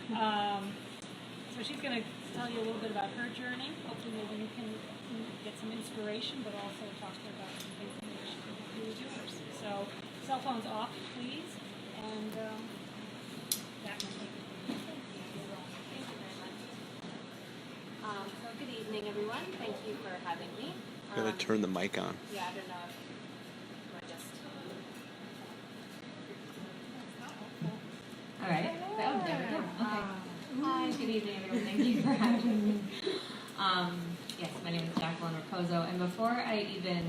So she's going to tell you a little bit about her journey. Hopefully maybe you can get some inspiration, but also talk to her about some things that maybe she can do with yours. So cell phones off, please. And that will take it. Thank you very much. So good evening, everyone. Thank you for having me. Gotta turn the mic on. Yeah, I don't know if I just... All right. Oh, there we go. Okay. Hi, good evening, everyone. Thank you for having me. Yes, my name is Jacqueline Raposo, and before I even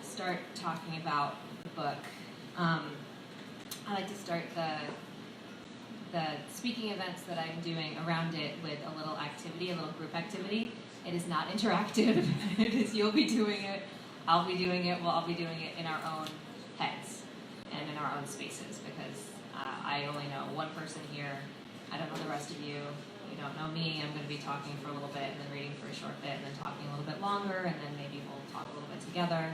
start talking about the book, I like to start the speaking events that I'm doing around it with a little activity, a little group activity. It is not interactive. It is you'll be doing it, I'll be doing it, we'll all be doing it in our own heads and in our own spaces, because I only know one person here. I don't know the rest of you. You don't know me. I'm going to be talking for a little bit and then reading for a short bit and then talking a little bit longer, and then maybe we'll talk a little bit together.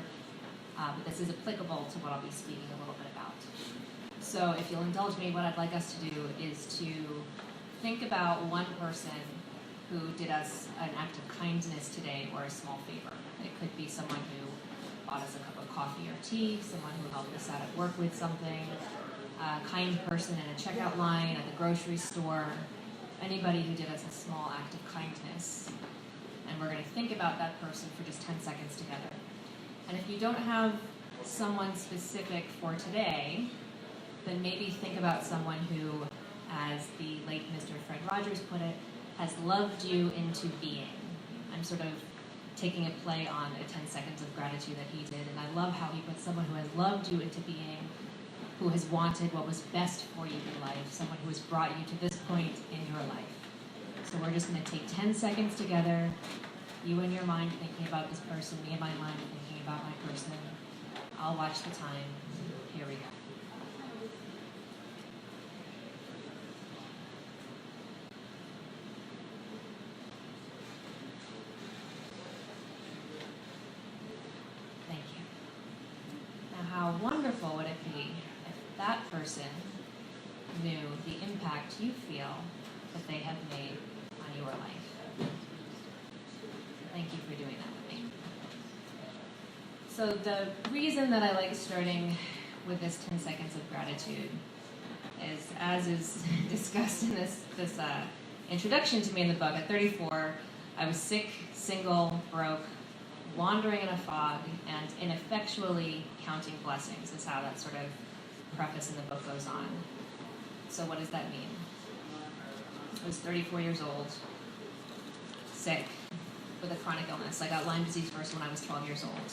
But this is applicable to what I'll be speaking a little bit about. So if you'll indulge me, what I'd like us to do is to think about one person who did us an act of kindness today or a small favor. It could be someone who bought us a cup of coffee or tea, someone who helped us out at work with something, a kind person in a checkout line at the grocery store, anybody who did us a small act of kindness. And we're going to think about that person for just 10 seconds together. And if you don't have someone specific for today, then maybe think about someone who, as the late Mr. Fred Rogers put it, has loved you into being. I'm sort of taking a play on a 10 seconds of gratitude that he did, and I love how he put someone who has loved you into being, who has wanted what was best for you in life, someone who has brought you to this point in your life. So we're just going to take 10 seconds together, you in your mind thinking about this person, me in my mind thinking about my person. I'll watch the time. Here we go. Thank you. Now, how wonderful would it be if that person knew the impact you feel that they have made on your life? Thank you for doing that with me. So the reason that I like starting with this 10 seconds of gratitude is, as is discussed in this introduction to me in the book, at 34, I was sick, single, broke, wandering in a fog, and ineffectually counting blessings is how that sort of preface in the book goes on. So what does that mean? I was 34 years old, sick, with a chronic illness. I got Lyme disease first when I was 12 years old.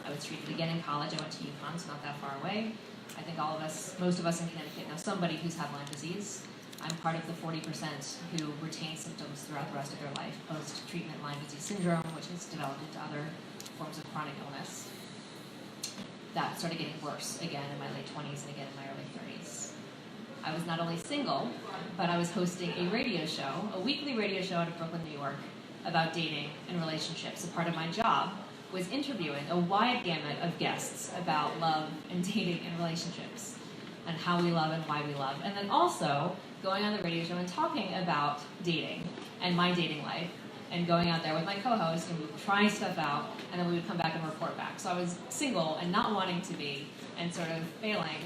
I was treated again in college. I went to UConn, so not that far away. I think all of us, most of us in Connecticut know somebody who's had Lyme disease. I'm part of the 40% who retain symptoms throughout the rest of their life, post-treatment Lyme disease syndrome, which has developed into other forms of chronic illness. That started getting worse again in my late 20s and again in my early 30s. I was not only single, but I was hosting a radio show, a weekly radio show out of Brooklyn, New York, about dating and relationships. A part of my job was interviewing a wide gamut of guests about love and dating and relationships and how we love and why we love. And then also going on the radio show and talking about dating and my dating life and going out there with my co-host, and we would try stuff out, and then we would come back and report back. So I was single and not wanting to be, and sort of failing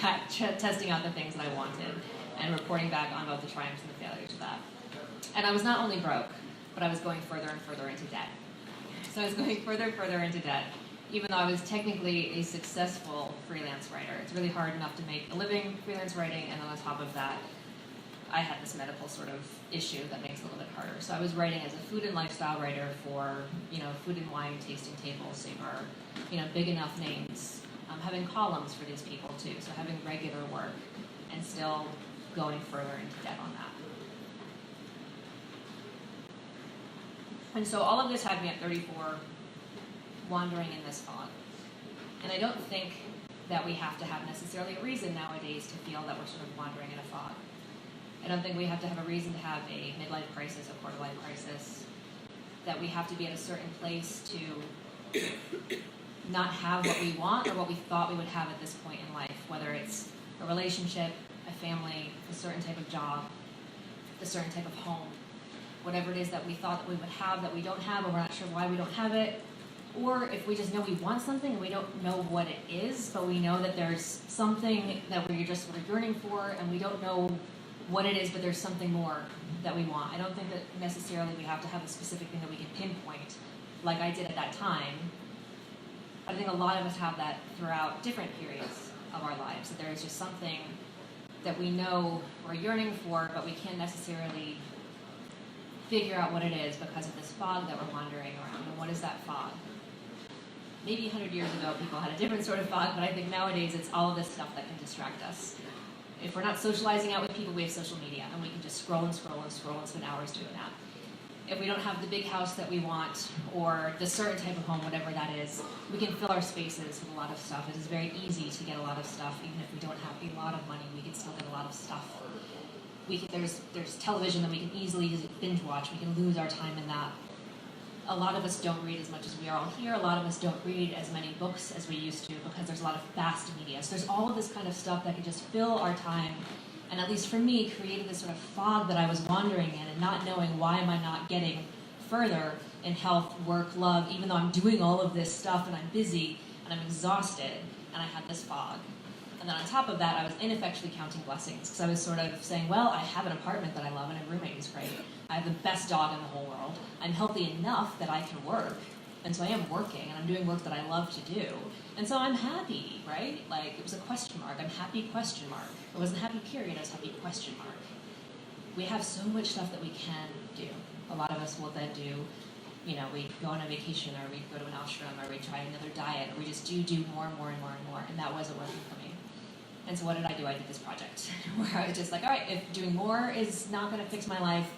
at testing out the things that I wanted and reporting back on both the triumphs and the failures of that. And I was not only broke, but I was going further and further into debt. So I was going further and further into debt, even though I was technically a successful freelance writer. It's really hard enough to make a living freelance writing, and on top of that, I had this medical sort of issue that makes it a little bit harder. So I was writing as a food and lifestyle writer for, food and wine tasting tables, Savor, big enough names, having columns for these people too. So having regular work and still going further into debt on that. And so all of this had me at 34, wandering in this fog. And I don't think that we have to have necessarily a reason nowadays to feel that we're sort of wandering in a fog. I don't think we have to have a reason to have a midlife crisis, a quarter-life crisis, that we have to be at a certain place to not have what we want or what we thought we would have at this point in life, whether it's a relationship, a family, a certain type of job, a certain type of home, whatever it is that we thought that we would have that we don't have, or we're not sure why we don't have it, or if we just know we want something and we don't know what it is, but we know that there's something that we're just sort of yearning for, and we don't know what it is, but there's something more that we want. I don't think that necessarily we have to have a specific thing that we can pinpoint, like I did at that time. I think a lot of us have that throughout different periods of our lives, that there is just something that we know we're yearning for, but we can't necessarily figure out what it is because of this fog that we're wandering around. And what is that fog? Maybe 100 years ago, people had a different sort of fog, but I think nowadays it's all of this stuff that can distract us. If we're not socializing out with people, we have social media, and we can just scroll and scroll and scroll and spend hours doing that. If we don't have the big house that we want, or the certain type of home, whatever that is, we can fill our spaces with a lot of stuff. It is very easy to get a lot of stuff, even if we don't have a lot of money, we can still get a lot of stuff. There's television that we can easily binge watch. We can lose our time in that. A lot of us don't read as much as we are all here. A lot of us don't read as many books as we used to because there's a lot of fast media. So there's all of this kind of stuff that can just fill our time, and at least for me, created this sort of fog that I was wandering in and not knowing why am I not getting further in health, work, love, even though I'm doing all of this stuff and I'm busy and I'm exhausted, and I had this fog. And then on top of that, I was ineffectually counting blessings because I was sort of saying, well, I have an apartment that I love and a roommate who's great. I have the best dog in the whole world. I'm healthy enough that I can work. And so I am working, and I'm doing work that I love to do. And so I'm happy, right? Like, it was a question mark. I'm happy, question mark. I wasn't happy, period. I was happy, question mark. We have so much stuff that we can do. A lot of us will then do, we go on a vacation, or we go to an ashram, or we try another diet, or we just do more and more and more and more. And that wasn't working for me. And so what did I do? I did this project where I was just like, all right, if doing more is not going to fix my life,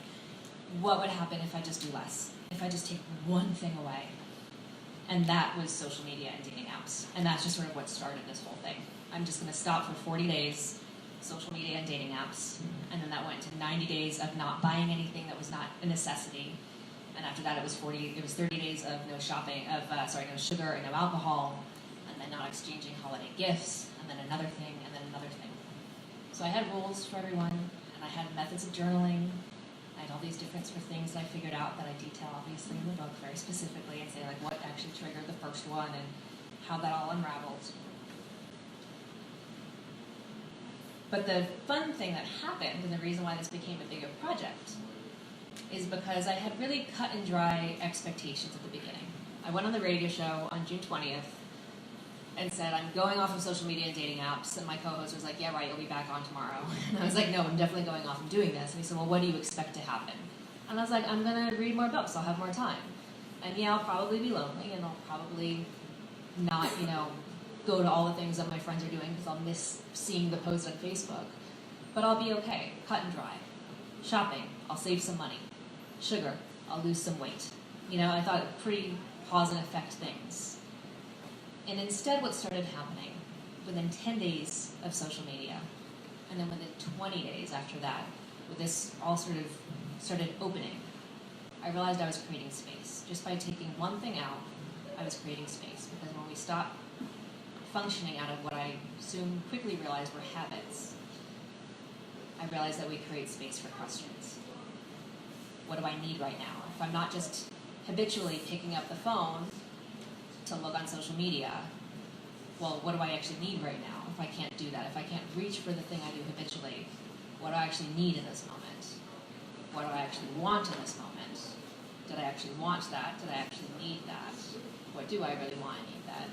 what would happen if I just do less? If I just take one thing away? And that was social media and dating apps. And that's just sort of what started this whole thing. I'm just going to stop for 40 days, social media and dating apps. And then that went to 90 days of not buying anything that was not a necessity. And after that, it was 30 days of no shopping, no sugar and no alcohol, and then not exchanging holiday gifts, and then another thing, and then another thing. So I had rules for everyone, and I had methods of journaling. I had all these different sort of things that I figured out that I detail, obviously, in the book very specifically, and say, like, what actually triggered the first one, and how that all unraveled. But the fun thing that happened, and the reason why this became a bigger project, is because I had really cut and dry expectations at the beginning. I went on the radio show on June 20th, and said, I'm going off of social media and dating apps. And my co-host was like, yeah, right, you'll be back on tomorrow. And I was like, no, I'm definitely going off and doing this. And he said, well, what do you expect to happen? And I was like, I'm going to read more books. I'll have more time. And yeah, I'll probably be lonely, and I'll probably not, go to all the things that my friends are doing because I'll miss seeing the post on Facebook. But I'll be okay, cut and dry. Shopping, I'll save some money. Sugar, I'll lose some weight. I thought pretty cause and effect things. And instead, what started happening, within 10 days of social media, and then within 20 days after that, with this all sort of started opening, I realized I was creating space. Just by taking one thing out, I was creating space. Because when we stop functioning out of what I soon quickly realized were habits, I realized that we create space for questions. What do I need right now? If I'm not just habitually picking up the phone to look on social media, well, what do I actually need right now if I can't do that? If I can't reach for the thing I do habitually, what do I actually need in this moment? What do I actually want in this moment? Did I actually want that? Did I actually need that? What do I really want and need that?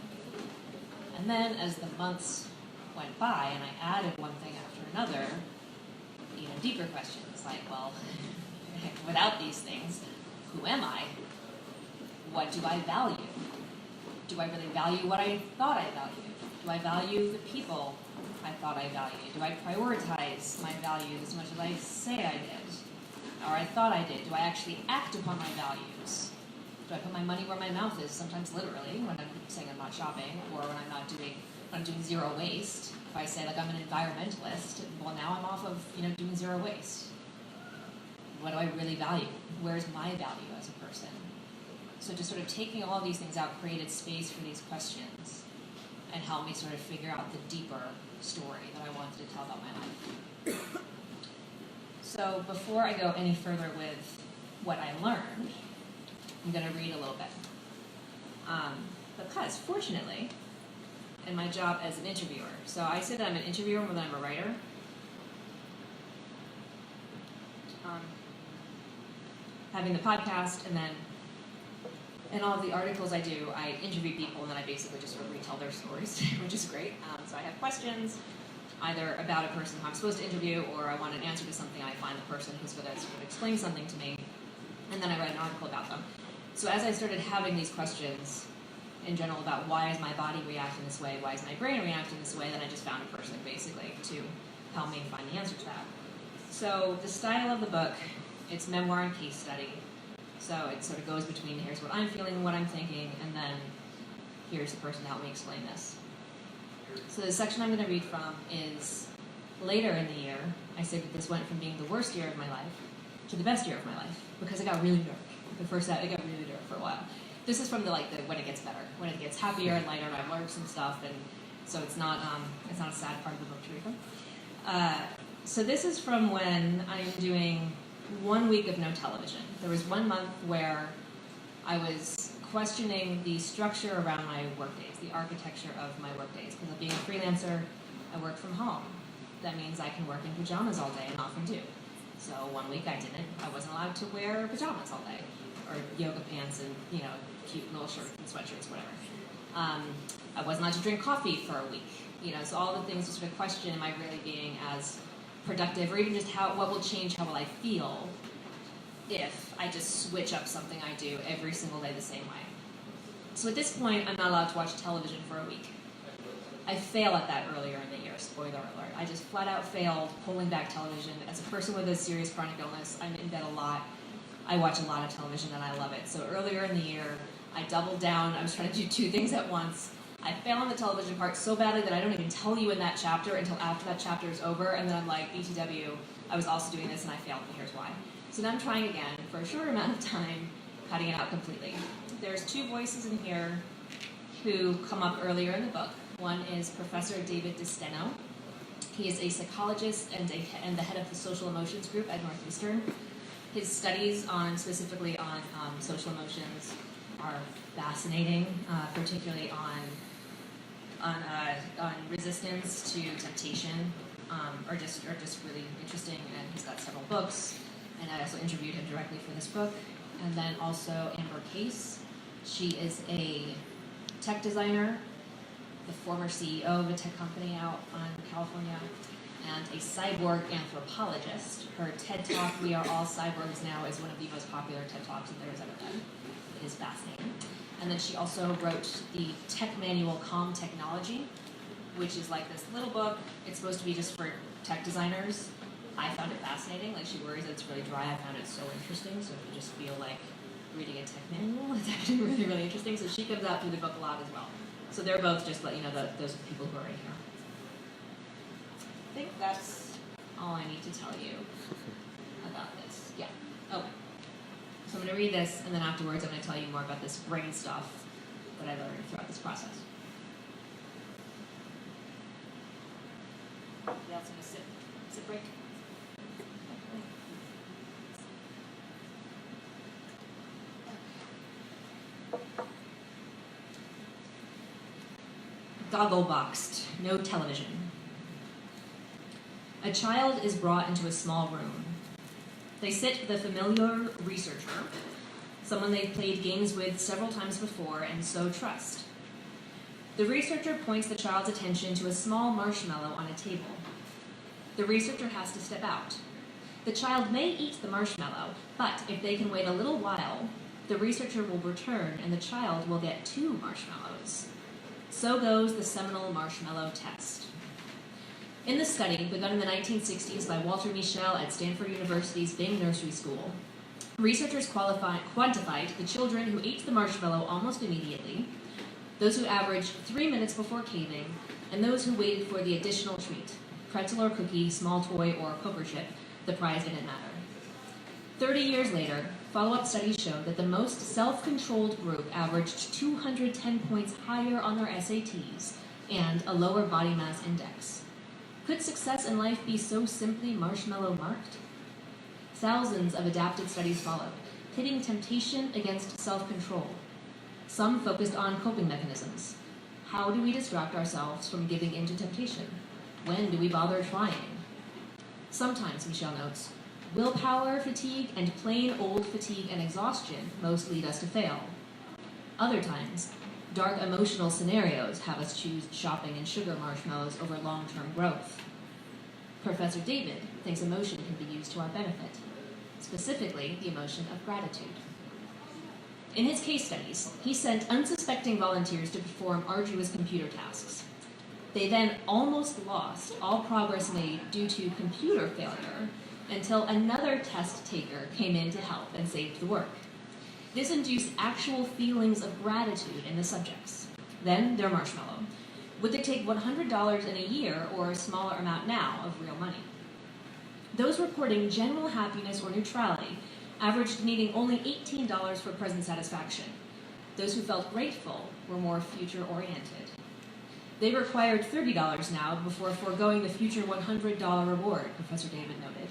And then as the months went by and I added one thing after another, even deeper questions like, well, without these things, who am I? What do I value? Do I really value what I thought I valued? Do I value the people I thought I valued? Do I prioritize my values as much as I say I did? Or I thought I did? Do I actually act upon my values? Do I put my money where my mouth is, sometimes literally, when I'm saying I'm not shopping, or when I'm doing zero waste? If I say, like, I'm an environmentalist, well, now I'm off of, doing zero waste. What do I really value? Where's my value as a person? So just sort of taking all of these things out created space for these questions and helped me sort of figure out the deeper story that I wanted to tell about my life. So before I go any further with what I learned, I'm going to read a little bit. Because, fortunately, in my job as an interviewer, so I say that I'm an interviewer more than I'm a writer. Having the podcast, and then in all of the articles I do, I interview people, and then I basically just sort of retell their stories, which is great. So I have questions, either about a person who I'm supposed to interview, or I want an answer to something, I find the person who's going to sort of explain something to me, and then I write an article about them. So as I started having these questions in general about why is my body reacting this way, why is my brain reacting this way, then I just found a person basically to help me find the answer to that. So the style of the book, it's memoir and case study. So it sort of goes between here's what I'm feeling and what I'm thinking, and then here's the person to help me explain this. So the section I'm going to read from is later in the year. I say that this went from being the worst year of my life to the best year of my life, because it got really dark. The first set, it got really dark for a while. This is from the when it gets better, when it gets happier and lighter, and I've learned some stuff, and so it's not a sad part of the book to read from. So this is from when I'm doing 1 week of no television. There was 1 month where I was questioning the structure around my workdays, the architecture of my workdays. Because being a freelancer, I work from home. That means I can work in pajamas all day, and often do. So 1 week I didn't. I wasn't allowed to wear pajamas all day, or yoga pants and cute little shirts and sweatshirts, whatever. I wasn't allowed to drink coffee for a week. So all the things to sort of question: am I really being as productive, or even just what will change how will I feel if I just switch up something I do every single day the same way. So at this point, I'm not allowed to watch television for a week. I fail at that earlier in the year, spoiler alert. I just flat out failed pulling back television. As a person with a serious chronic illness, I'm in bed a lot. I watch a lot of television and I love it. So earlier in the year, I doubled down. I was trying to do 2 things at once. I fail on the television part so badly that I don't even tell you in that chapter until after that chapter is over, and then I'm like, BTW, I was also doing this and I failed, and here's why. So then I'm trying again for a short amount of time, cutting it out completely. There's 2 voices in here who come up earlier in the book. One is Professor David DeSteno. He is a psychologist and the head of the social emotions group at Northeastern. His studies specifically on social emotions are fascinating, particularly on resistance to temptation, are just really interesting. And he's got several books. And I also interviewed him directly for this book. And then also Amber Case. She is a tech designer, the former CEO of a tech company out in California, and a cyborg anthropologist. Her TED Talk, We Are All Cyborgs Now, is one of the most popular TED Talks that there has ever been. It is fascinating. And then she also wrote the tech manual, Calm Technology, which is like this little book. It's supposed to be just for tech designers. I found it fascinating. She worries that it's really dry. I found it so interesting. So if you just feel like reading a tech manual, it's actually really, really interesting. So she comes out through the book a lot as well. So they're both just those people who are in here. I think that's all I need to tell you about this. Yeah. Okay. So I'm going to read this, and then afterwards I'm going to tell you more about this brain stuff that I learned throughout this process. Yeah, it's going to sit break. Goggle-boxed, no television. A child is brought into a small room. They sit with a familiar researcher, someone they've played games with several times before and so trust. The researcher points the child's attention to a small marshmallow on a table. The researcher has to step out. The child may eat the marshmallow, but if they can wait a little while, the researcher will return and the child will get 2 marshmallows. So goes the seminal marshmallow test. In the study, begun in the 1960s by Walter Mischel at Stanford University's Bing Nursery School, researchers quantified the children who ate the marshmallow almost immediately, those who averaged 3 minutes before caving, and those who waited for the additional treat, pretzel or cookie, small toy, or poker chip. The prize didn't matter. 30 years later, follow-up studies showed that the most self-controlled group averaged 210 points higher on their SATs and a lower body mass index. Could success in life be so simply marshmallow marked? Thousands of adapted studies followed, pitting temptation against self-control. Some focused on coping mechanisms. How do we distract ourselves from giving in to temptation? When do we bother trying? Sometimes, Michelle notes, willpower fatigue and plain old fatigue and exhaustion most lead us to fail. Other times, dark emotional scenarios have us choose shopping and sugar marshmallows over long-term growth. Professor David thinks emotion can be used to our benefit, specifically the emotion of gratitude. In his case studies, he sent unsuspecting volunteers to perform arduous computer tasks. They then almost lost all progress made due to computer failure until another test taker came in to help and saved the work. This induced actual feelings of gratitude in the subjects. Then their marshmallow. Would they take $100 in a year or a smaller amount now of real money? Those reporting general happiness or neutrality averaged needing only $18 for present satisfaction. Those who felt grateful were more future-oriented. They required $30 now before foregoing the future $100 reward, Professor David noted.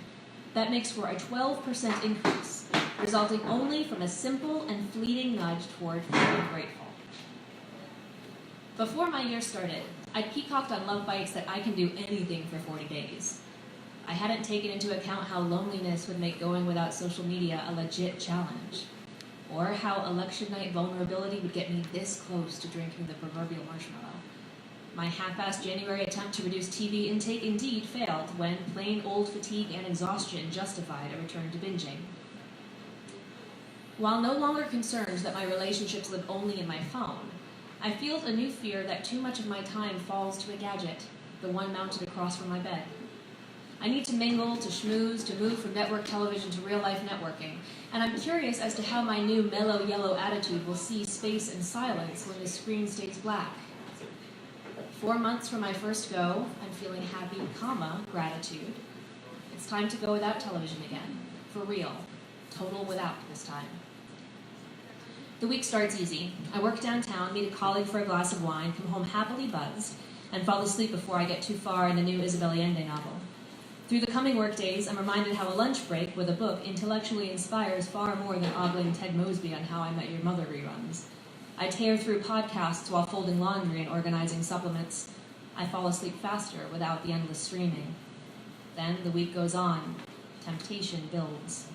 That makes for a 12% increase, resulting only from a simple and fleeting nudge toward feeling grateful. Before my year started, I'd peacocked on love bites that I can do anything for 40 days. I hadn't taken into account how loneliness would make going without social media a legit challenge, or how election night vulnerability would get me this close to drinking the proverbial marshmallow. My half-assed January attempt to reduce TV intake indeed failed when plain old fatigue and exhaustion justified a return to binging. While no longer concerned that my relationships live only in my phone, I feel a new fear that too much of my time falls to a gadget, the one mounted across from my bed. I need to mingle, to schmooze, to move from network television to real-life networking, and I'm curious as to how my new mellow yellow attitude will see space and silence when the screen stays black. 4 months from my first go, I'm feeling happy, gratitude. It's time to go without television again, for real, total without this time. The week starts easy. I work downtown, meet a colleague for a glass of wine, come home happily buzzed, and fall asleep before I get too far in the new Isabel Allende novel. Through the coming work days, I'm reminded how a lunch break with a book intellectually inspires far more than ogling Ted Mosby on How I Met Your Mother reruns. I tear through podcasts while folding laundry and organizing supplements. I fall asleep faster without the endless streaming. Then the week goes on. Temptation builds.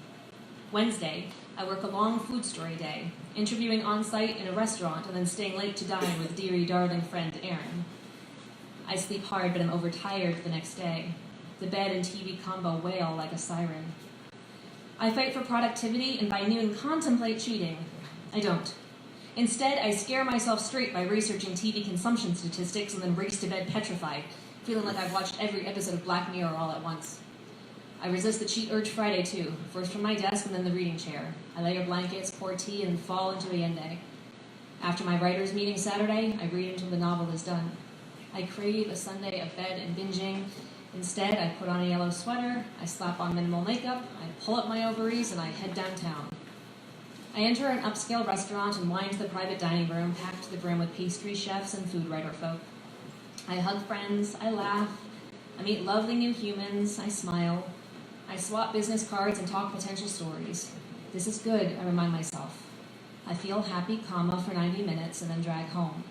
Wednesday, I work a long food story day, interviewing on-site in a restaurant and then staying late to dine with dearie darling friend Erin. I sleep hard, but I'm overtired the next day. The bed and TV combo wail like a siren. I fight for productivity and by noon contemplate cheating. I don't. Instead, I scare myself straight by researching TV consumption statistics and then race to bed petrified, feeling like I've watched every episode of Black Mirror all at once. I resist the cheat urge Friday too, first from my desk and then the reading chair. I layer blankets, pour tea, and fall into Allende. After my writers' meeting Saturday, I read until the novel is done. I crave a Sunday of bed and binging. Instead, I put on a yellow sweater, I slap on minimal makeup, I pull up my ovaries, and I head downtown. I enter an upscale restaurant and wind to the private dining room, packed to the brim with pastry chefs and food writer folk. I hug friends, I laugh, I meet lovely new humans, I smile. I swap business cards and talk potential stories. This is good, I remind myself. I feel happy, for 90 minutes and then drag home.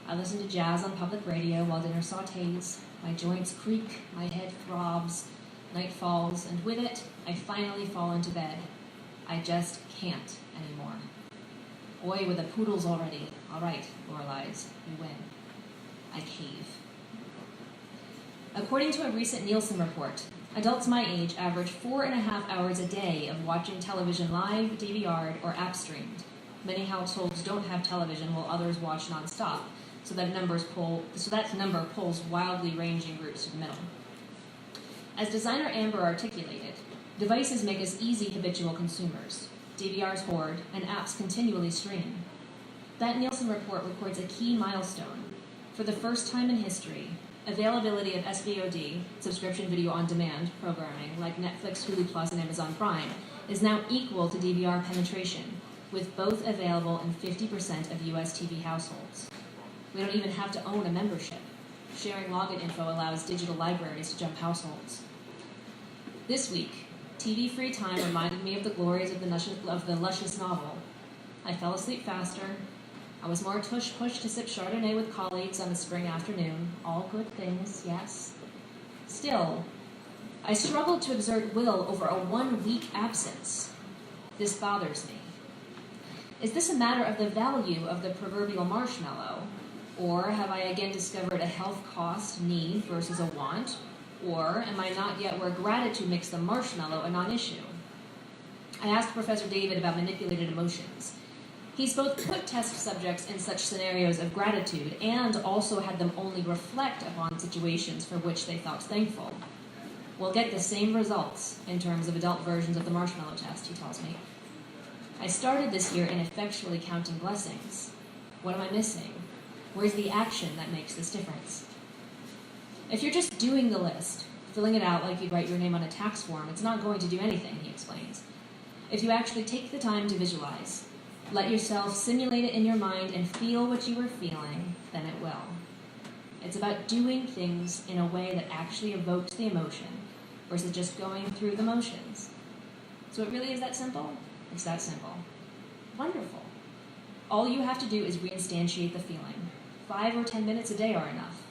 I listen to jazz on public radio while dinner sautés. My joints creak, my head throbs, night falls, and with it, I finally fall into bed. I just can't anymore. Oi, with the poodles already. All right, Loreleis, you win. I cave. According to a recent Nielsen report, adults my age average 4.5 hours a day of watching television live, DVR'd, or app streamed. Many households don't have television while others watch nonstop, so that number pulls wildly ranging groups to the middle. As designer Amber articulated, devices make us easy habitual consumers. DVRs hoard, and apps continually stream. That Nielsen report records a key milestone. For the first time in history, availability of SVOD, subscription video on demand, programming like Netflix, Hulu Plus, and Amazon Prime, is now equal to DVR penetration, with both available in 50% of US TV households. We don't even have to own a membership. Sharing login info allows digital libraries to jump households. This week, TV-free time reminded me of the glories of the luscious novel. I fell asleep faster. I was more tush-push to sip Chardonnay with colleagues on a spring afternoon. All good things, yes. Still, I struggled to exert will over a 1-week absence. This bothers me. Is this a matter of the value of the proverbial marshmallow? Or have I again discovered a health cost need versus a want? Or am I not yet where gratitude makes the marshmallow a non-issue? I asked Professor David about manipulated emotions. He's both put test subjects in such scenarios of gratitude and also had them only reflect upon situations for which they felt thankful. We'll get the same results in terms of adult versions of the marshmallow test, he tells me. I started this year ineffectually counting blessings. What am I missing? Where's the action that makes this difference? If you're just doing the list, filling it out like you'd write your name on a tax form, it's not going to do anything, he explains. If you actually take the time to visualize, let yourself simulate it in your mind and feel what you were feeling, then it will. It's about doing things in a way that actually evokes the emotion versus just going through the motions. So it really is that simple? It's that simple. Wonderful. All you have to do is reinstantiate the feeling. 5 or 10 minutes a day are enough.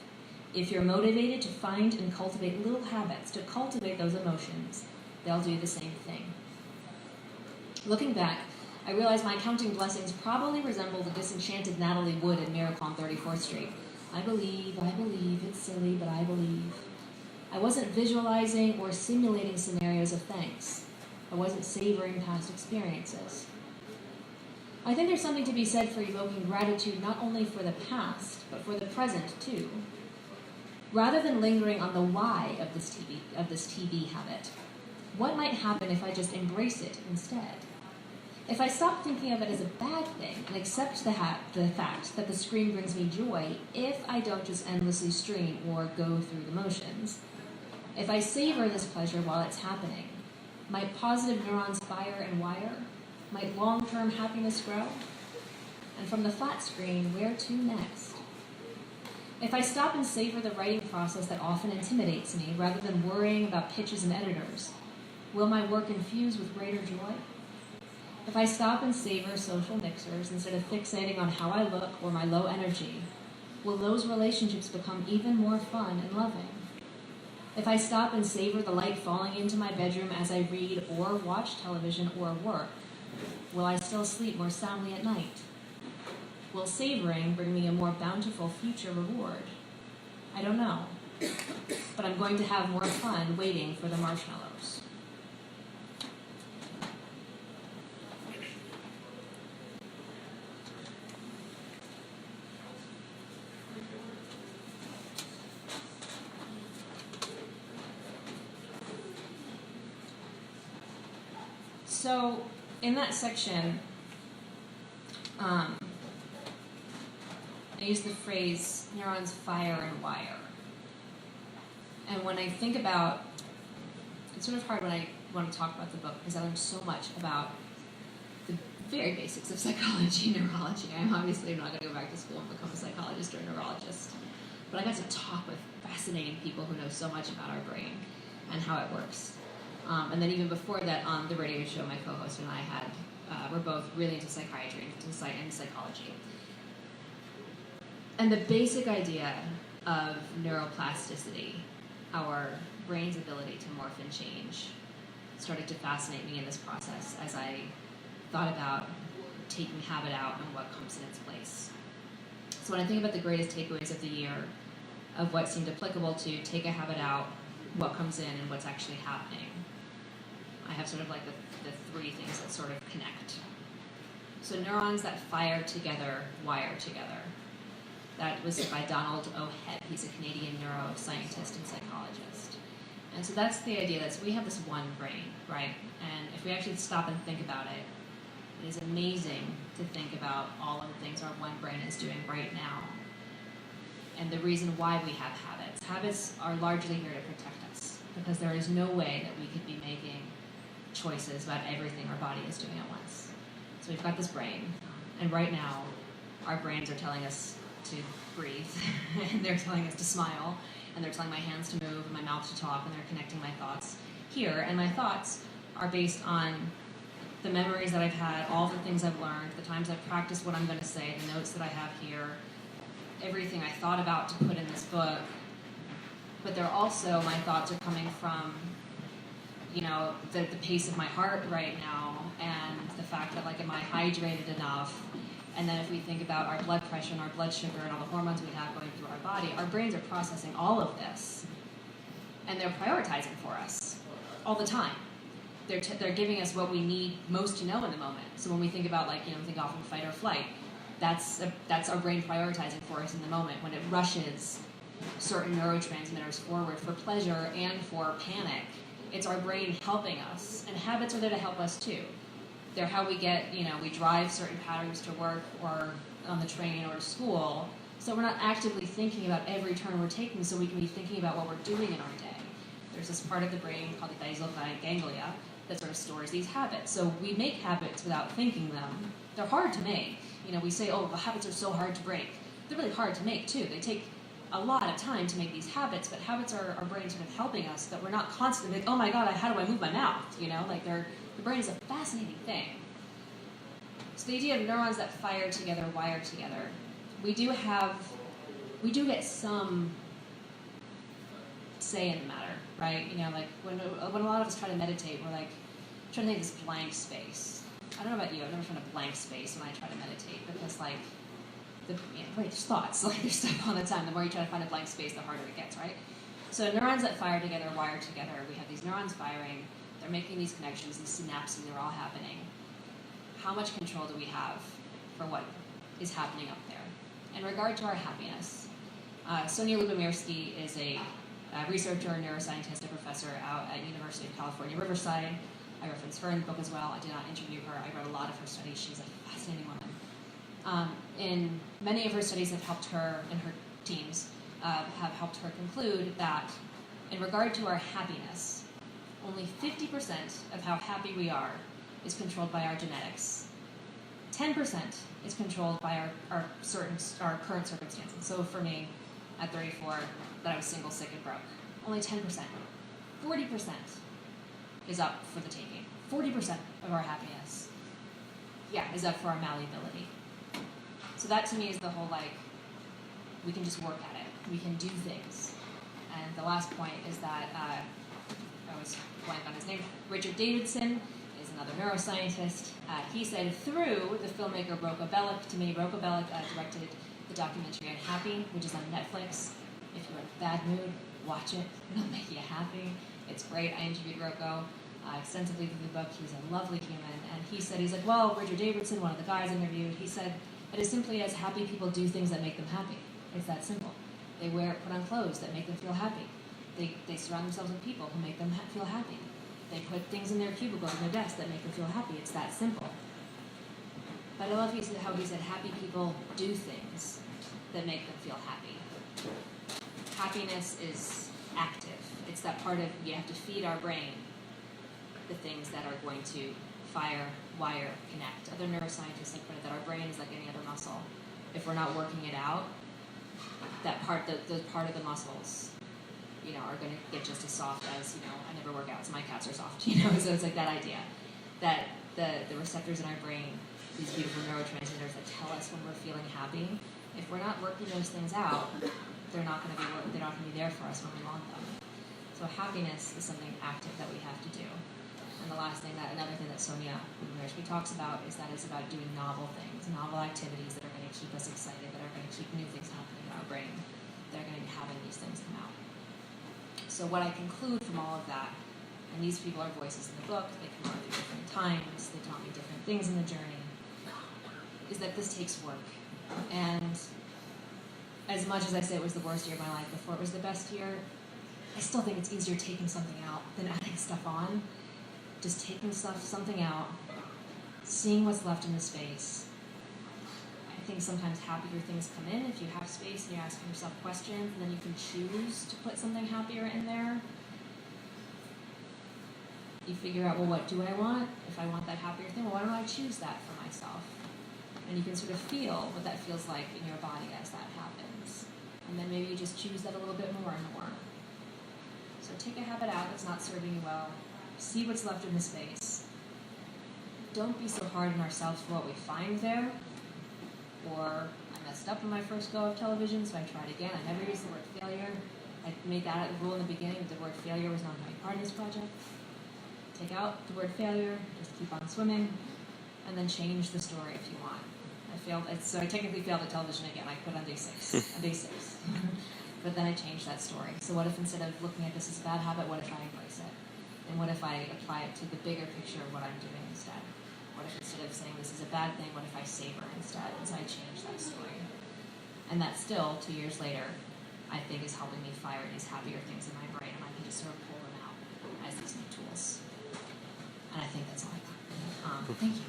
If you're motivated to find and cultivate little habits to cultivate those emotions, they'll do the same thing. Looking back, I realized my counting blessings probably resemble the disenchanted Natalie Wood in Miracle on 34th Street. I believe, it's silly, but I believe. I wasn't visualizing or simulating scenarios of thanks. I wasn't savoring past experiences. I think there's something to be said for evoking gratitude not only for the past, but for the present too. Rather than lingering on the why of this TV habit, what might happen if I just embrace it instead? If I stop thinking of it as a bad thing and accept the fact that the screen brings me joy if I don't just endlessly stream or go through the motions. If I savor this pleasure while it's happening, might positive neurons fire and wire? Might long-term happiness grow? And from the flat screen, where to next? If I stop and savor the writing process that often intimidates me rather than worrying about pitches and editors, will my work infuse with greater joy? If I stop and savor social mixers instead of fixating on how I look or my low energy, will those relationships become even more fun and loving? If I stop and savor the light falling into my bedroom as I read or watch television or work, will I still sleep more soundly at night? Will savoring bring me a more bountiful future reward? I don't know, but I'm going to have more fun waiting for the marshmallows. So, in that section, I use the phrase neurons fire and wire. And when I think about, it's sort of hard when I want to talk about the book because I learned so much about the very basics of psychology and neurology. I'm obviously not going to go back to school and become a psychologist or a neurologist. But I got to talk with fascinating people who know so much about our brain and how it works. And then even before that, on the radio show, my co-host and I we're both really into psychiatry and psychology. And the basic idea of neuroplasticity, our brain's ability to morph and change, started to fascinate me in this process as I thought about taking habit out and what comes in its place. So when I think about the greatest takeaways of the year, of what seemed applicable to take a habit out, what comes in, and what's actually happening, I have sort of like the three things that sort of connect. So neurons that fire together, wire together. That was by Donald O. Head. He's a Canadian neuroscientist and psychologist. And so that's the idea that we have this one brain, right? And if we actually stop and think about it, it is amazing to think about all of the things our one brain is doing right now. And the reason why we have habits. Habits are largely here to protect us because there is no way that we could be making choices about everything our body is doing at once. So we've got this brain, and right now our brains are telling us to breathe, and they're telling us to smile, and they're telling my hands to move and my mouth to talk, and they're connecting my thoughts here. And my thoughts are based on the memories that I've had, all the things I've learned, the times I've practiced what I'm going to say, the notes that I have here, everything I thought about to put in this book. But they're also, my thoughts are coming from, you know, the pace of my heart right now, and the fact that, like, am I hydrated enough? And then if we think about our blood pressure and our blood sugar and all the hormones we have going through our body, our brains are processing all of this, and they're prioritizing for us all the time. They're giving us what we need most to know in the moment. So when we think about, like, you know, think often fight or flight, that's our brain prioritizing for us in the moment when it rushes certain neurotransmitters forward for pleasure and for panic. It's our brain helping us, and habits are there to help us too. They're how we get, you know, we drive certain patterns to work or on the train or to school, so we're not actively thinking about every turn we're taking, so we can be thinking about what we're doing in our day. There's this part of the brain called the basal ganglia that sort of stores these habits. So we make habits without thinking them. They're hard to make. You know, we say, oh, the habits are so hard to break. They're really hard to make too. They take a lot of time to make these habits, but habits are our brain sort of helping us, that we're not constantly like, oh my God, how do I move my mouth? You know, like the brain is a fascinating thing. So the idea of neurons that fire together, wire together, we do get some say in the matter, right? You know, like when a lot of us try to meditate, we're like trying to think of this blank space. I don't know about you, I've never found a blank space when I try to meditate, because like, there's thoughts, like there's stuff all the time. The more you try to find a blank space, the harder it gets, right? So neurons that fire together, wire together, we have these neurons firing, they're making these connections, these synapses, they're all happening. How much control do we have for what is happening up there? In regard to our happiness, Sonia Lubomirsky is a researcher, neuroscientist, a professor out at University of California, Riverside. I reference her in the book as well. I did not interview her. I read a lot of her studies. She's a fascinating woman. In many of her studies have helped her, and her teams have helped her conclude that in regard to our happiness, only 50% of how happy we are is controlled by our genetics. 10% is controlled by our current circumstances. So for me, at 34, that I was single, sick, and broke. Only 10%. 40% is up for the taking. 40% of our happiness, is up for our malleability. So that to me is the whole, like, we can just work at it. We can do things. And the last point is that, I was blank on his name, Richard Davidson is another neuroscientist. He said through the filmmaker Rocco Bellic, to me, Rocco Bellic directed the documentary Unhappy, which is on Netflix. If you're in a bad mood, watch it. It'll make you happy. It's great. I interviewed Rocco extensively through the book. He was a lovely human. And he said, he's like, well, Richard Davidson, one of the guys interviewed, he said, it is simply as happy people do things that make them happy. It's that simple. They put on clothes that make them feel happy. They surround themselves with people who make them feel happy. They put things in their cubicles and their desks that make them feel happy. It's that simple. But I love how he said happy people do things that make them feel happy. Happiness is active. It's that part of, you have to feed our brain the things that are going to fire, wire, connect. Other neuroscientists have put it that our brain is like any other muscle. If we're not working it out, that part, the part of the muscles, you know, are going to get just as soft as, you know, I never work out, so my calves are soft, you know. So it's like that idea that the receptors in our brain, these beautiful neurotransmitters that tell us when we're feeling happy, if we're not working those things out, they're not going to be there for us when we want them. So happiness is something active that we have to do. And the last thing, another thing that Sonia Lubomirsky talks about is that it's about doing novel things, novel activities that are going to keep us excited, that are going to keep new things happening in our brain, that are going to be having these things come out. So what I conclude from all of that, and these people are voices in the book, they come out at different times, they taught me different things in the journey, is that this takes work. And as much as I say it was the worst year of my life before it was the best year, I still think it's easier taking something out than adding stuff on. Just taking something out, seeing what's left in the space. I think sometimes happier things come in if you have space and you're asking yourself questions, and then you can choose to put something happier in there. You figure out, well, what do I want? If I want that happier thing, well, why don't I choose that for myself? And you can sort of feel what that feels like in your body as that happens. And then maybe you just choose that a little bit more and more. So take a habit out that's not serving you well. See what's left in the space. Don't be so hard on ourselves for what we find there. Or, I messed up on my first go of television, so I tried again. I never used the word failure. I made that a rule in the beginning, that the word failure was not going to be part of this project. Take out the word failure, just keep on swimming, and then change the story if you want. So I technically failed at television again. I quit on day 6. On day 6. But then I changed that story. So what if instead of looking at this as a bad habit, what if I embrace it? And what if I apply it to the bigger picture of what I'm doing instead? What if instead of saying this is a bad thing, what if I savor instead? And so I changed that story. And that still, 2 years later, I think is helping me fire these happier things in my brain, and I can just sort of pull them out as these new tools. And I think that's all I got. Thank you.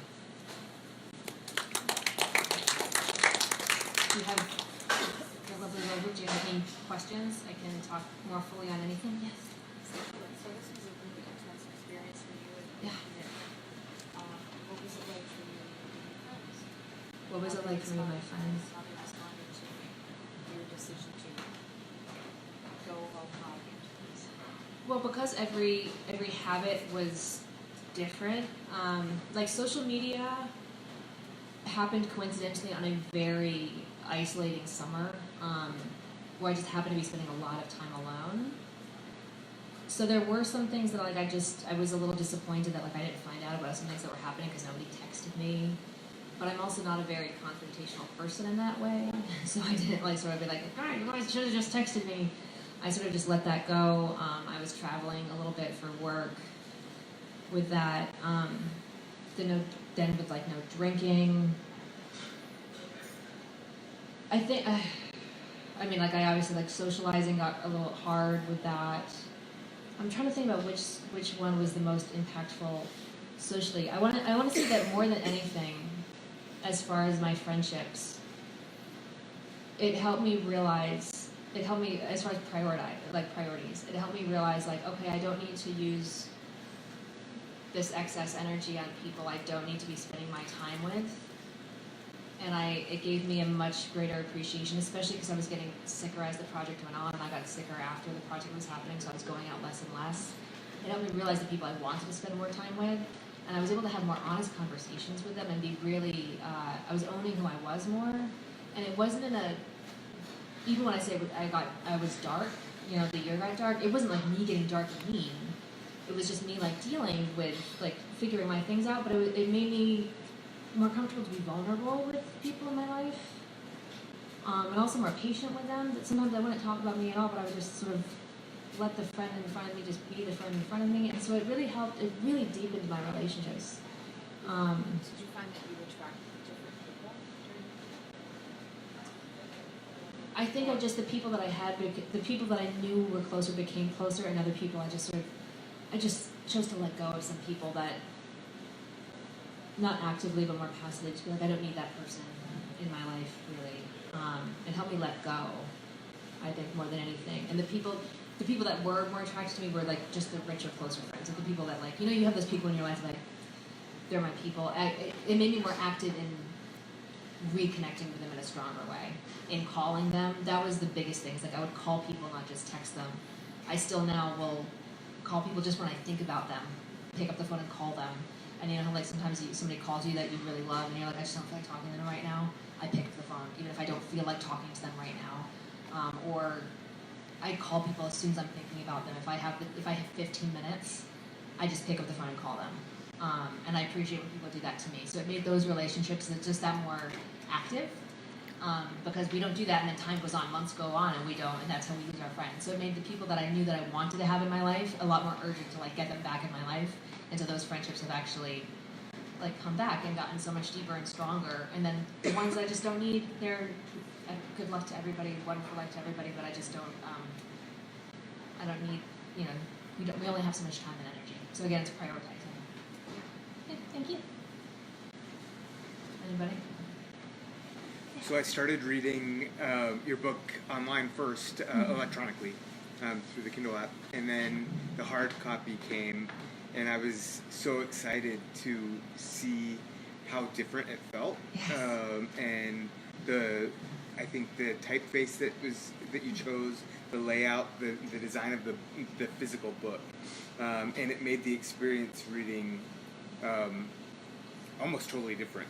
Do you have your lovely Rover? Do you have any questions? I can talk more fully on anything. Yes. So this was a really intense experience for you. Yeah. What was it like for you and your friends? What was it like for me and my friends? How they responded to your decision to go about project? Well, because every habit was different. Like social media happened coincidentally on a very isolating summer, where I just happened to be spending a lot of time alone. So there were some things that I was a little disappointed that I didn't find out about some things that were happening because nobody texted me. But I'm also not a very confrontational person in that way, so I didn't sort of be like, all right, you guys should have just texted me. I sort of just let that go. I was traveling a little bit for work with that. Then with no drinking. I think, I obviously socializing got a little hard with that. I'm trying to think about which one was the most impactful socially. I want to say that more than anything, as far as my friendships, it helped me as far as priorities. It helped me realize okay, I don't need to use this excess energy on people I don't need to be spending my time with. And it gave me a much greater appreciation, especially because I was getting sicker as the project went on, and I got sicker after the project was happening, so I was going out less and less. It helped me realize the people I wanted to spend more time with, and I was able to have more honest conversations with them and be really, I was owning who I was more. And it wasn't even when I say I was dark, the year got dark, it wasn't me getting dark and mean. It was just me dealing with figuring my things out, but it made me more comfortable to be vulnerable with people in my life, and also more patient with them. That sometimes I wouldn't talk about me at all, but I would just sort of let the friend in front of me just be the friend in front of me, and so it really helped. It really deepened my relationships. Did you find that you attracted different people? I think the people that I had, the people that I knew were closer became closer, and other people I just chose to let go of some people that, not actively but more passively, to be I don't need that person in my life really. It helped me let go, I think, more than anything. And the people that were more attracted to me were just the richer, closer friends. The people that you have those people in your life they're my people. It made me more active in reconnecting with them in a stronger way. In calling them, that was the biggest thing. I would call people, not just text them. I still now will call people just when I think about them. Pick up the phone and call them. And how sometimes somebody calls you that you really love, and you're I just don't feel like talking to them right now. I pick up the phone, even if I don't feel like talking to them right now. Or I call people as soon as I'm thinking about them. If I have 15 minutes, I just pick up the phone and call them. And I appreciate when people do that to me. So it made those relationships just that more active. Because we don't do that, and then time goes on, months go on, and we don't, and that's how we lose our friends. So it made the people that I knew that I wanted to have in my life a lot more urgent to get them back in my life. And so those friendships have actually come back and gotten so much deeper and stronger. And then the ones that I just don't need, they're good luck to everybody, wonderful luck to everybody, but I just don't. I don't need. We only have so much time and energy. So again, it's prioritizing. Okay, thank you. Anybody? So I started reading your book online first, electronically, through the Kindle app, and then the hard copy came, and I was so excited to see how different it felt, Yes. and I think the typeface that you chose, the layout, the design of the physical book, and it made the experience reading almost totally different.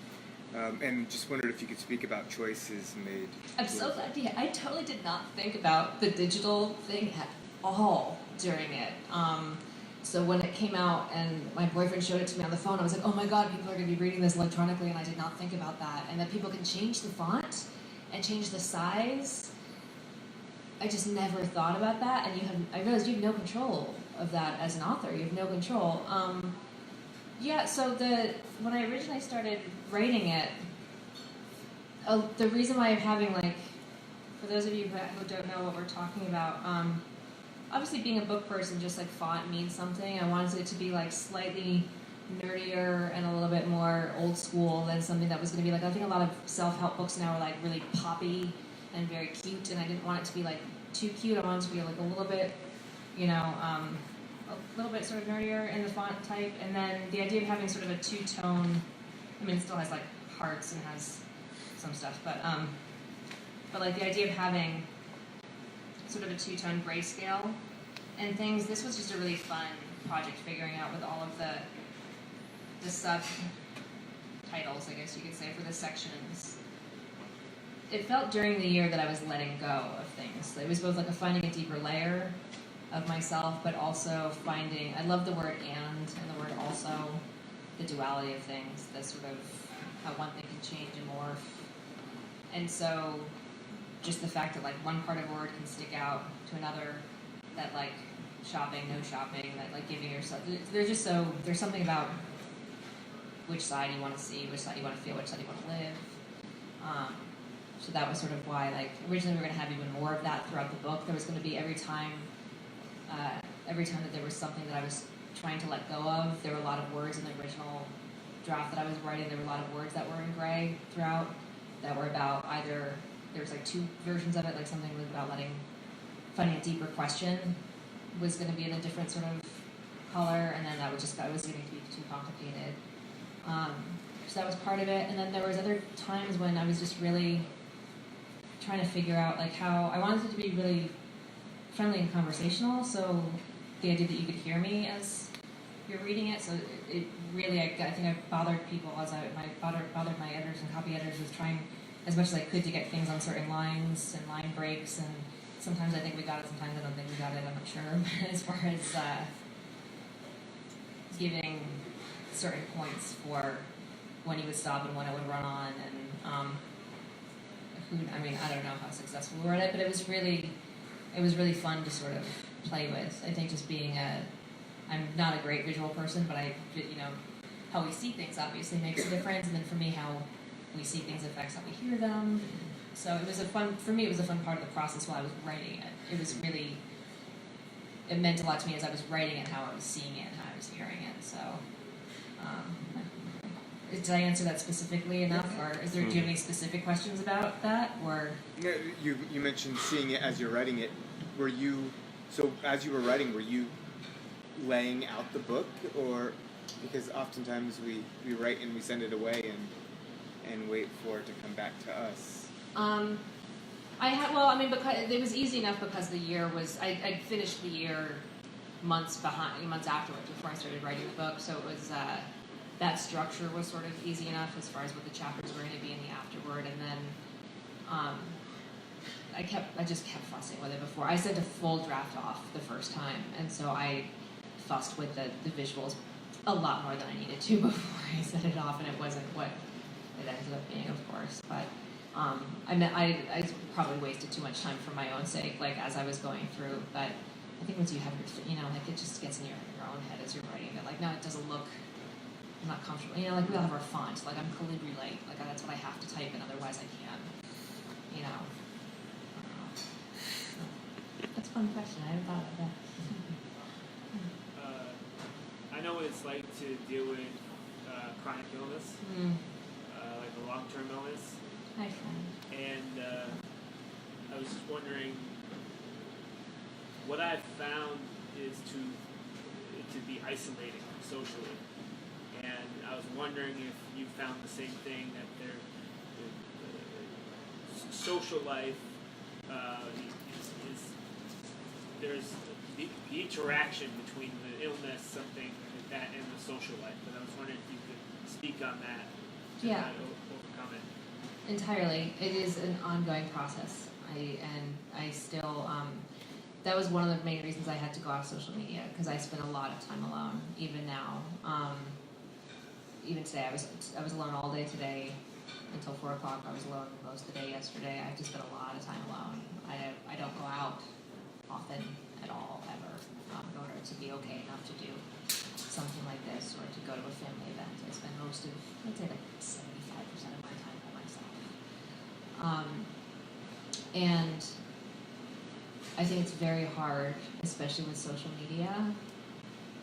And just wondered if you could speak about choices made. I'm so glad to hear. I totally did not think about the digital thing at all during it. So when it came out and my boyfriend showed it to me on the phone, I was like, oh my god, people are going to be reading this electronically, and I did not think about that. And that people can change the font and change the size. I just never thought about that, and I realized you have no control of that as an author. You have no control. So when I originally started writing it, the reason why I'm having, like, for those of you who don't know what we're talking about, obviously being a book person, just like font means something. I wanted it to be like slightly nerdier and a little bit more old school than something that was going to be like, I think a lot of self-help books now are like really poppy and very cute, and I didn't want it to be like too cute. I wanted it to be like a little bit, a little bit sort of nerdier in the font type. And then the idea of having sort of a two-tone, I mean, it still has like hearts and has some stuff, but like the idea of having sort of a two-tone grayscale and things. This was just a really fun project, figuring out with all of the subtitles, I guess you could say, for the sections. It felt during the year that I was letting go of things. It was both like finding a deeper layer of myself, but also finding, I love the word and the word also, the duality of things, the sort of how one thing can change and morph. And so just the fact that like one part of a word can stick out to another, that like shopping, no shopping, that like giving yourself, there's something about which side you want to see, which side you want to feel, which side you want to live. So that was sort of why, like, originally we were going to have even more of that throughout the book. There was going to be every time that there was something that I was trying to let go of, there were a lot of words in the original draft that I was writing. There were a lot of words that were in gray throughout that were about either, there was like two versions of it, like something was about finding a deeper question was going to be in a different sort of color, and then that was getting to be too complicated. So that was part of it, and then there was other times when I was just really trying to figure out like how I wanted it to be really friendly and conversational, so the idea that you could hear me as you're reading it, so it really, I think I bothered people bothered my editors and copy editors with trying as much as I could to get things on certain lines and line breaks, and sometimes I think we got it, sometimes I don't think we got it, I'm not sure, as far as giving certain points for when you would stop and when it would run on, and I don't know how successful we were at it, but it was really fun to sort of play with. I think just being I'm not a great visual person, but how we see things obviously makes a difference, and then for me, how we see things affects how we hear them. So it was a fun part of the process while I was writing it. It meant a lot to me as I was writing it, how I was seeing it, and how I was hearing it. So, did I answer that specifically enough, or do you have any specific questions about that, or? Yeah, you mentioned seeing it as you're writing it. As you were writing, were you laying out the book, or because oftentimes we write and we send it away and wait for it to come back to us? Because it was easy enough because the year was, I'd finished the year months afterwards before I started writing the book, so it was, that structure was sort of easy enough as far as what the chapters were going to be in the afterword, and then I just kept fussing with it before. I sent a full draft off the first time, and so I fussed with the visuals a lot more than I needed to before I sent it off, and it wasn't what it ended up being, of course. But I probably wasted too much time for my own sake, like as I was going through. But I think once you have it just gets in your own head as you're writing it. Like, no, it doesn't look. I'm not comfortable. We all have our font. Like, I'm Calibri Light. Like, that's what I have to type in, otherwise I can't. I don't know. That's a fun question. I hadn't thought of that. I know what it's like to deal with chronic illness, like a long-term illness. Hi, friend. And I was just wondering, what I've found is to be isolating socially. and I was wondering if you found the same thing, that social life is there's the interaction between the illness, something like that, and the social life. But I was wondering if you could speak on that. Yeah. Overcome it. Entirely. It is an ongoing process. I still, that was one of the main reasons I had to go off social media, because I spent a lot of time alone, even now. Even today, I was alone all day today until 4 o'clock. I was alone most of the day yesterday. I've just spent a lot of time alone. I don't go out often at all, ever, in order to be okay enough to do something like this or to go to a family event. I spend most of, I'd say like 75% of my time by myself. And I think it's very hard, especially with social media.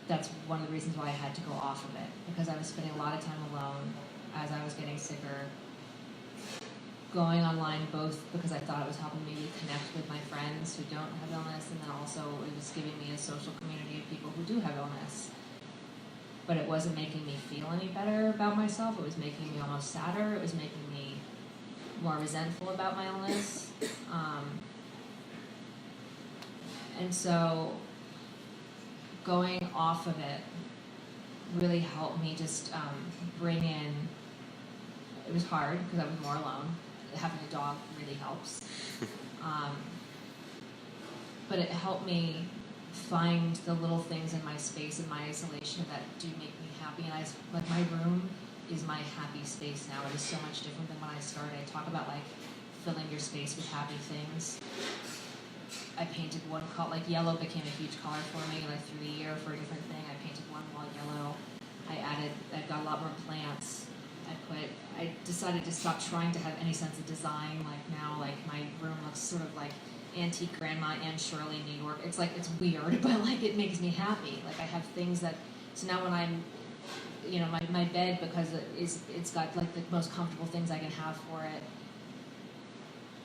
That's one of the reasons why I had to go off of it, because I was spending a lot of time alone as I was getting sicker, going online both because I thought it was helping me connect with my friends who don't have illness, and then also it was giving me a social community of people who do have illness. But it wasn't making me feel any better about myself. It was making me almost sadder. It was making me more resentful about my illness. And so going off of it really helped me just bring in, it was hard because I was more alone. Having a dog really helps. But it helped me find the little things in my space, in my isolation, that do make me happy. And like my room is my happy space now. It is so much different than when I started. I talk about like filling your space with happy things. I painted one color, like yellow became a huge color for me, like through the year for a different thing. I painted one wall yellow. I got a lot more plants. I decided to stop trying to have any sense of design. Like now, like my room looks sort of like antique grandma Anne Shirley, New York. It's like, it's weird, but like it makes me happy. Like I have things that, so now when I'm, you know, my bed, because it's got like the most comfortable things I can have for it,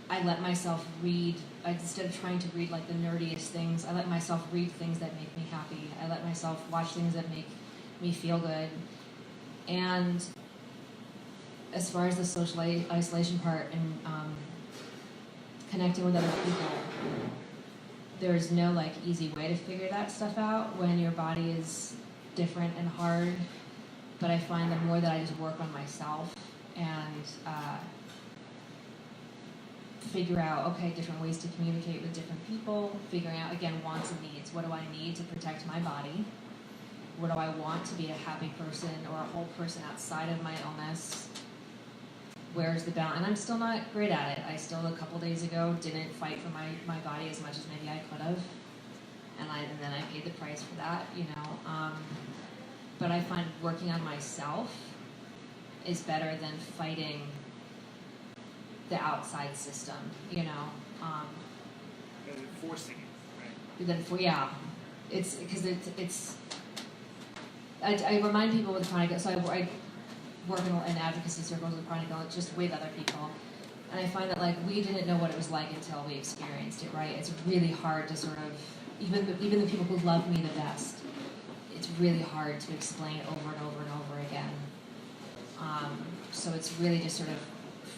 I let myself read, instead of trying to read like the nerdiest things, I let myself read things that make me happy. I let myself watch things that make me feel good. And as far as the social isolation part and connecting with other people, there's no like easy way to figure that stuff out when your body is different and hard. But I find the more that I just work on myself and figure out, okay, different ways to communicate with different people, figuring out, again, wants and needs. What do I need to protect my body? What do I want to be a happy person or a whole person outside of my illness? Where's the balance? And I'm still not great at it. I still, a couple days ago, didn't fight for my body as much as maybe I could have. And then I paid the price for that, you know. But I find working on myself is better than fighting the outside system, you know. Rather than forcing it, right? Yeah, it's because it's. I remind people with chronic, so I work in advocacy circles with chronic illness, just with other people, and I find that like we didn't know what it was like until we experienced it, right? It's really hard to sort of, even the people who love me the best, it's really hard to explain over and over and over again. So it's really just sort of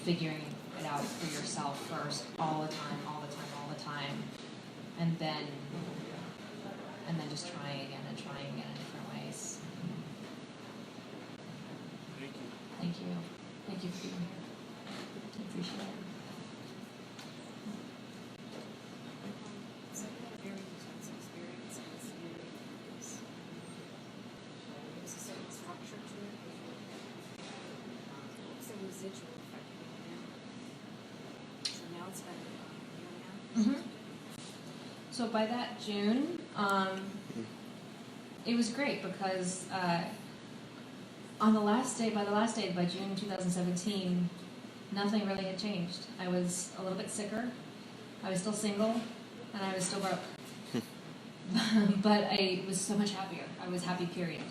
figuring it out for yourself first, all the time, and then just trying again in different ways. Thank you. Thank you for being here. I appreciate it. So you had a very intense experience in this year. There was a certain structure to it. What was the residual effect of it now? So now it's been a year and a half? Mm-hmm. So by that June, it was great because by the last day, by June 2017, nothing really had changed. I was a little bit sicker. I was still single, and I was still broke. But I was so much happier. I was happy, period.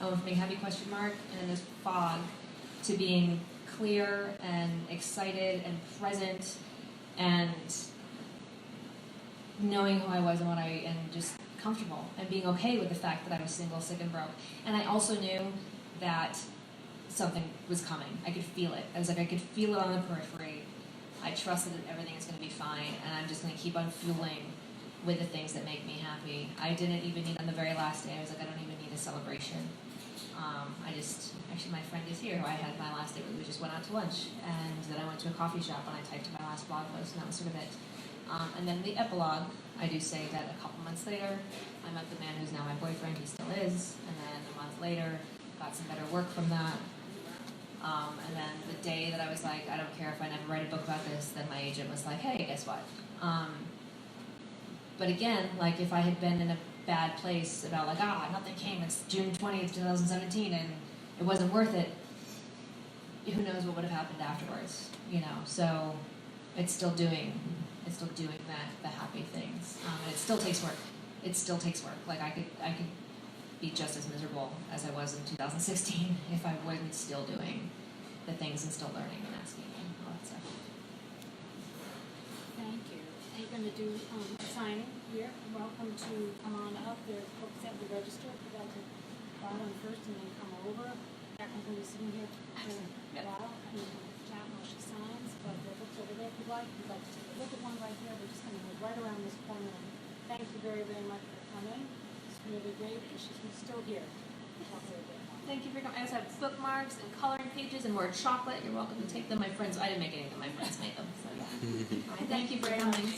I went from being happy question mark and in this fog to being clear and excited and present and knowing who I was and just comfortable and being okay with the fact that I was single, sick, and broke. And I also knew that something was coming. I could feel it. I was like, I could feel it on the periphery. I trusted that everything is going to be fine, and I'm just going to keep on fueling with the things that make me happy. I didn't even need, on the very last day, I was like, I don't even need a celebration. Actually my friend is here who I had my last day with. We just went out to lunch, and then I went to a coffee shop and I typed my last blog post, and that was sort of it. And then the epilogue, I do say that a couple months later, I met the man who's now my boyfriend, he still is, and then a month later, got some better work from that. And then the day that I was like, I don't care if I never write a book about this, then my agent was like, hey, guess what? But again, like if I had been in a bad place about like, nothing came, it's June 20th, 2017, and it wasn't worth it, who knows what would have happened afterwards, you know? So it's still doing the happy things. And it still takes work. It still takes work. Like I could be just as miserable as I was in 2016 if I wasn't still doing the things and still learning and asking and all that stuff. Thank you. We're going to do a signing here. Welcome to come on up. There are books that we registered. We'd like to buy them first and then come over. Jacqueline's going to be sitting here for a while and chat while she signs. But there are books over there if you'd like. If you'd like to take a look at one right here, we're just going to go right around this corner. And thank you very, very much for coming. It's really great because she's still here. Talk a little bit more. Thank you for coming. I also have bookmarks and coloring pages and more chocolate. You're welcome to take them. My friends, I didn't make any of them. My friends made them. So yeah. Thank you for coming.